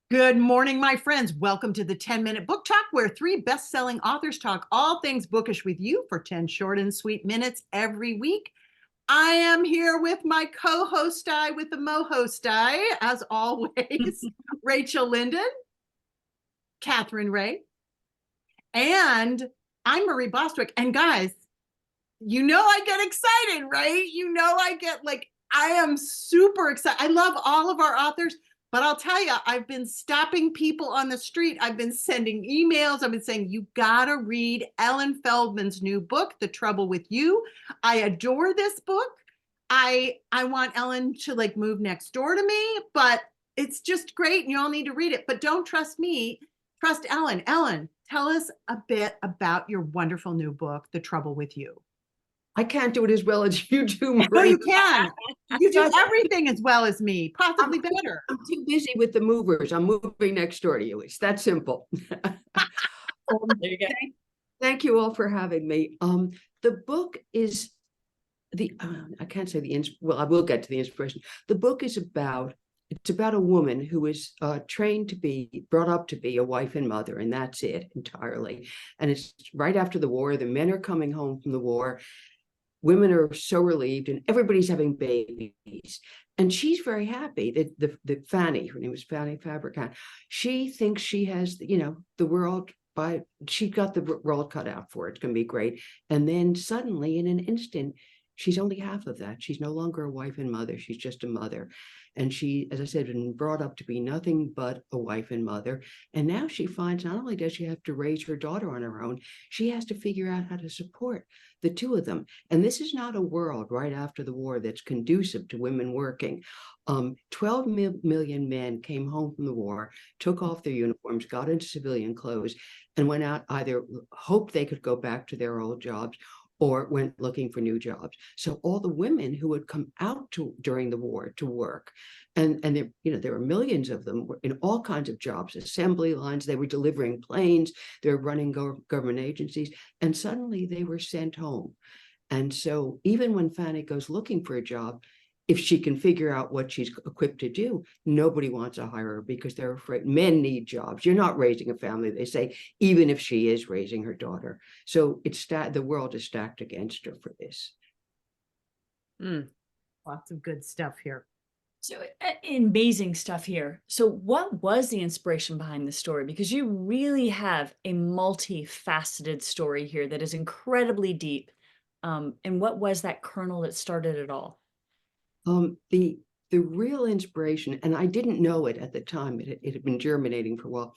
Good morning, my friends. Welcome to the 10-Minute Book Talk, where three best-selling authors talk all things bookish with you for 10 short and sweet minutes every week. I am here with my co-host with the mo-host as always, Rachel Linden, Catherine Ray, and I'm Marie Bostwick. And guys, I get excited, right? I am super excited. I love all of our authors, but I'll tell you, I've been stopping people on the street. I've been sending emails. I've been saying, you gotta read Ellen Feldman's new book, The Trouble with You. I adore this book. I want Ellen to move next door to me, but it's just great and you all need to read it. But don't trust me, trust Ellen. Ellen, tell us a bit about your wonderful new book, The Trouble with You. I can't do it as well as you do, Marie. No, you can. You do everything as well as me, possibly better. I'm too busy with the movers. I'm moving next door to you. It's that simple. There you go. Thank you all for having me. The book is I can't say well, I will get to the inspiration. The book is about a woman who is trained to be, brought up to be a wife and mother, and that's it entirely. And it's right after the war. The men are coming home from the war. Women are so relieved and everybody's having babies. And she's very happy that the Fanny, her name was Fanny Fabricant, she thinks she has, the world she got the world cut out for it. It's going to be great. And then suddenly in an instant, she's only half of that. She's no longer a wife and mother. She's just a mother. And she, as I said, been brought up to be nothing but a wife and mother. And now she finds not only does she have to raise her daughter on her own, she has to figure out how to support the two of them. And this is not a world right after the war that's conducive to women working. 12 million men came home from the war, took off their uniforms, got into civilian clothes, and went out, either hoped they could go back to their old jobs or went looking for new jobs. So all the women who had come out during the war to work, and there were millions of them in all kinds of jobs, assembly lines, they were delivering planes, they were running government agencies, and suddenly they were sent home. And so even when Fanny goes looking for a job, if she can figure out what she's equipped to do, nobody wants to hire her because they're afraid. Men need jobs. You're not raising a family, they say, even if she is raising her daughter. So the world is stacked against her for this. Lots of good stuff here. So amazing stuff here. So what was the inspiration behind the story? Because you really have a multifaceted story here that is incredibly deep. And what was that kernel that started it all? The real inspiration, and I didn't know it at the time, it had been germinating for a while.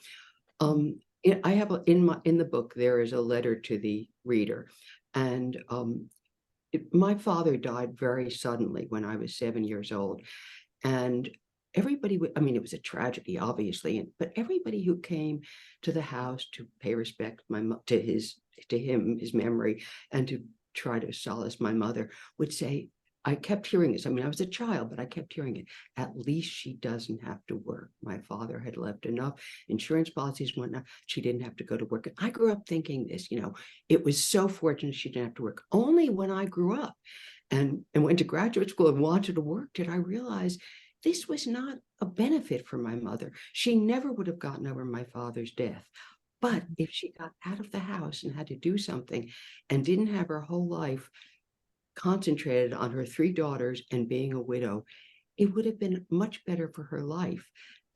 I have in the book, there is a letter to the reader, and my father died very suddenly when I was 7 years old, and everybody it was a tragedy, obviously, but everybody who came to the house to pay respect to his memory, and to try to solace my mother, would say, I kept hearing this. I was a child, but I kept hearing it. At least she doesn't have to work. My father had left enough insurance policies, whatnot. She didn't have to go to work. And I grew up thinking this, it was so fortunate she didn't have to work. Only when I grew up and went to graduate school and wanted to work did I realize this was not a benefit for my mother. She never would have gotten over my father's death. But if she got out of the house and had to do something and didn't have her whole life concentrated on her 3 daughters and being a widow, it would have been much better for her life.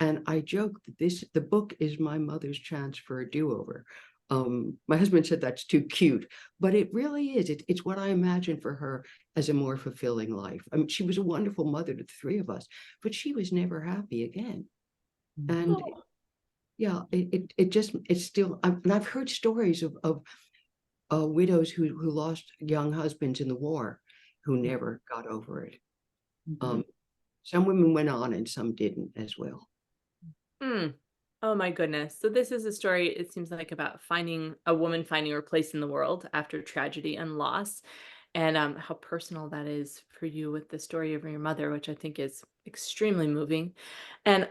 And I joke that the book is my mother's chance for a do-over. My husband said that's too cute, but it really is. It's what I imagine for her as a more fulfilling life. She was a wonderful mother to the 3 of us, but she was never happy again. And yeah, it's still, and I've heard stories of widows who lost young husbands in the war, who never got over it. Some women went on and some didn't as well. Oh my goodness. So this is a story, it seems like, about a woman finding her place in the world after tragedy and loss, and how personal that is for you with the story of your mother, which I think is extremely moving. And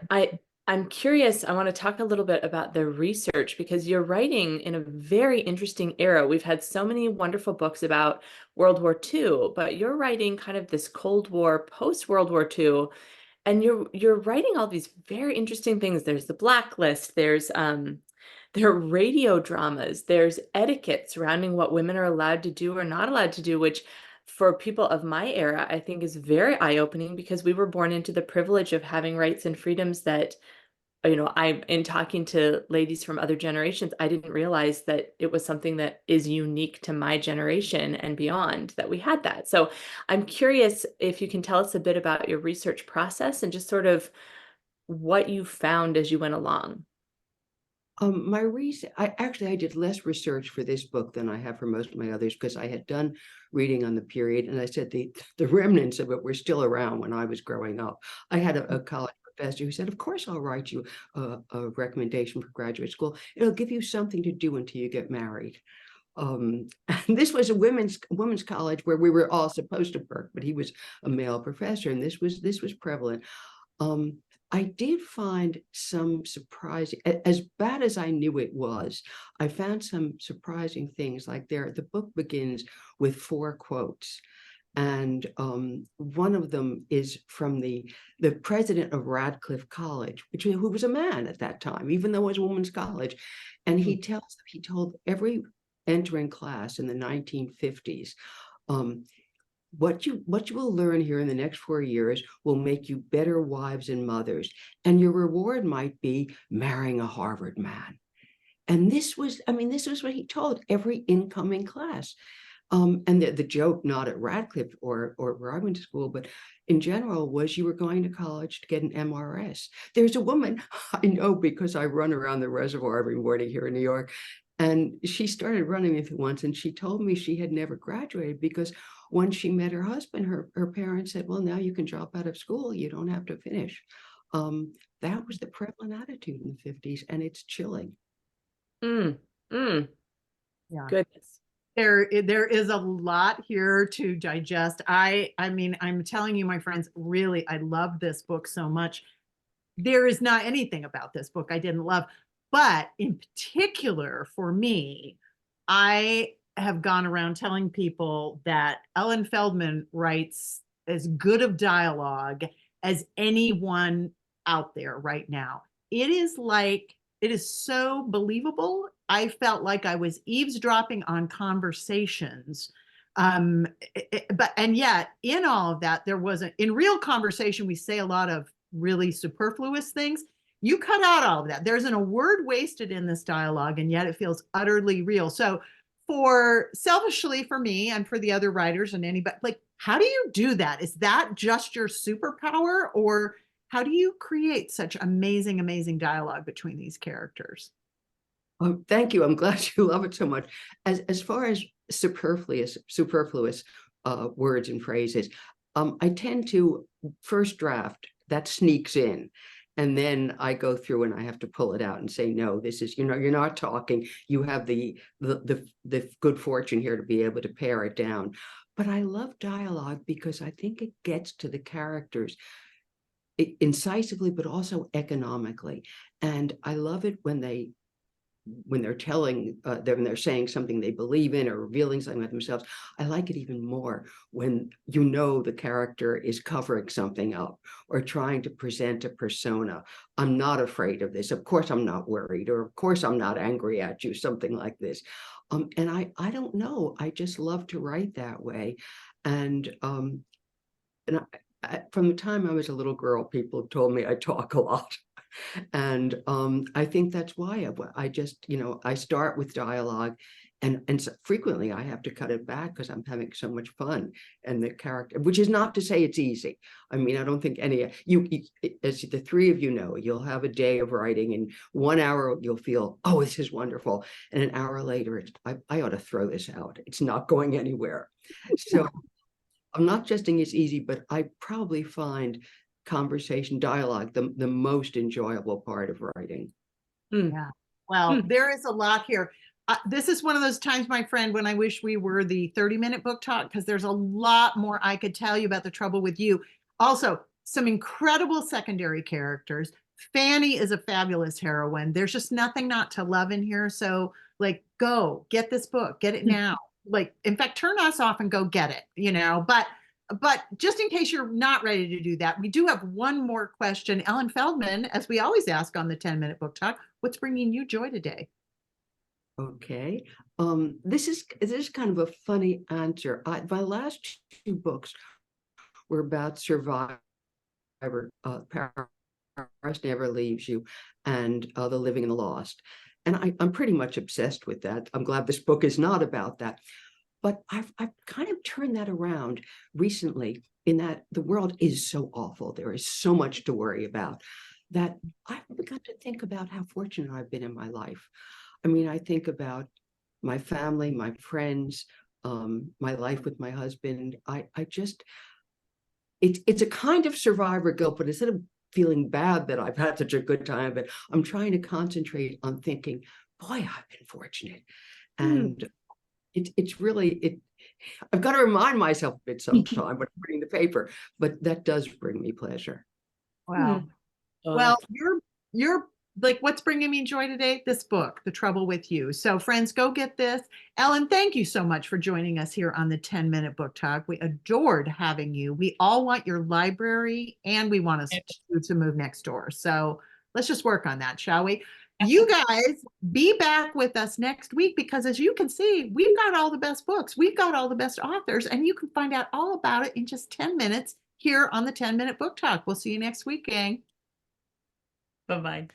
I'm curious, I want to talk a little bit about the research, because you're writing in a very interesting era. We've had so many wonderful books about World War II, but you're writing kind of this Cold War, post-World War II, and you're writing all these very interesting things. There's the blacklist, there are radio dramas, there's etiquette surrounding what women are allowed to do or not allowed to do, which for people of my era, I think is very eye-opening because we were born into the privilege of having rights and freedoms that, I in talking to ladies from other generations, I didn't realize that it was something that is unique to my generation and beyond that we had that. So I'm curious if you can tell us a bit about your research process and just sort of what you found as you went along. My reason, I did less research for this book than I have for most of my others because I had done reading on the period, and I said the remnants of it were still around when I was growing up. I had a college professor who said, "Of course, I'll write you a recommendation for graduate school. It'll give you something to do until you get married." And this was a women's college where we were all supposed to work, but he was a male professor, and this was prevalent. Um, I did find some surprising, as bad as I knew it was, I found some surprising things. Like the book begins with 4 quotes. And one of them is from the president of Radcliffe College, who was a man at that time, even though it was a women's college. And he told every entering class in the 1950s, what you will learn here in the next 4 years will make you better wives and mothers, and your reward might be marrying a Harvard man. And this was what he told every incoming class. And the joke, not at Radcliffe or where I went to school, but in general, was you were going to college to get an MRS. There's a woman I know because I run around the reservoir every morning here in New York. And she started running with me once, and she told me she had never graduated because when she met her husband, her parents said, "Well, now you can drop out of school. You don't have to finish." That was the prevalent attitude in the 50s, and it's chilling. Mm, mm, Yeah. goodness. There is a lot here to digest. I mean, I'm telling you, my friends, really, I love this book so much. There is not anything about this book I didn't love, but in particular for me, I have gone around telling people that Ellen Feldman writes as good of dialogue as anyone out there right now. It is so believable. I felt like I was eavesdropping on conversations. And yet in all of that, there wasn't, in real conversation, we say a lot of really superfluous things. You cut out all of that. There isn't a word wasted in this dialogue, and yet it feels utterly real. So selfishly for me and for the other writers and anybody, like, how do you do that? Is that just your superpower, or how do you create such amazing, amazing dialogue between these characters? Oh, thank you. I'm glad you love it so much. As far as superfluous words and phrases, I tend to first draft that sneaks in. And then I go through and I have to pull it out and say, no, this is, you're not talking. You have the good fortune here to be able to pare it down. But I love dialogue because I think it gets to the characters incisively, but also economically. And I love it when they're telling them, they're saying something they believe in or revealing something about themselves. I like it even more when the character is covering something up or trying to present a persona. I'm not afraid of this. Of course I'm not worried, or of course I'm not angry at you, something like this. And I don't know. I just love to write that way. And from the time I was a little girl, people told me I talk a lot. And I think that's why I just, I start with dialogue, and so frequently I have to cut it back because I'm having so much fun. And the character, which is not to say it's easy. I mean, I don't think you, as the three of you know, you'll have a day of writing, and 1 hour you'll feel, oh, this is wonderful. And an hour later, I ought to throw this out. It's not going anywhere. So I'm not just saying it's easy, but I probably find conversation dialogue the most enjoyable part of writing. Yeah. Well, there is a lot here. This is one of those times, my friend, when I wish we were the 30-minute book talk, because there's a lot more I could tell you about The Trouble with You. Also, some incredible secondary characters. Fanny is a fabulous heroine. There's just nothing not to love in here. So, like, go get this book, get it now. Like, in fact, turn us off and go get it, But but just in case you're not ready to do that, we do have one more question. Ellen Feldman, as we always ask on the 10-minute book talk, what's bringing you joy today? Okay. This is kind of a funny answer. My last two books were about survivor, Paris Never Leaves You, and The Living and the Lost. And I'm pretty much obsessed with that. I'm glad this book is not about that. But I've kind of turned that around recently, in that the world is so awful. There is so much to worry about that I've begun to think about how fortunate I've been in my life. I mean, I think about my family, my friends, my life with my husband. It's a kind of survivor guilt, but instead of feeling bad that I've had such a good time, but I'm trying to concentrate on thinking, boy, I've been fortunate. And it's really, I've got to remind myself of it sometime when I'm reading the paper, but that does bring me pleasure. Wow. Well, you're like, what's bringing me joy today? This book, The Trouble with You. So friends, go get this. Ellen, thank you so much for joining us here on the 10-minute book talk. We adored having you. We all want your library and we want us to move next door. So let's just work on that, shall we? You guys be back with us next week, because as you can see, we've got all the best books. We've got all the best authors, and you can find out all about it in just 10 minutes here on the 10-minute book talk. We'll see you next week, gang. Bye-bye.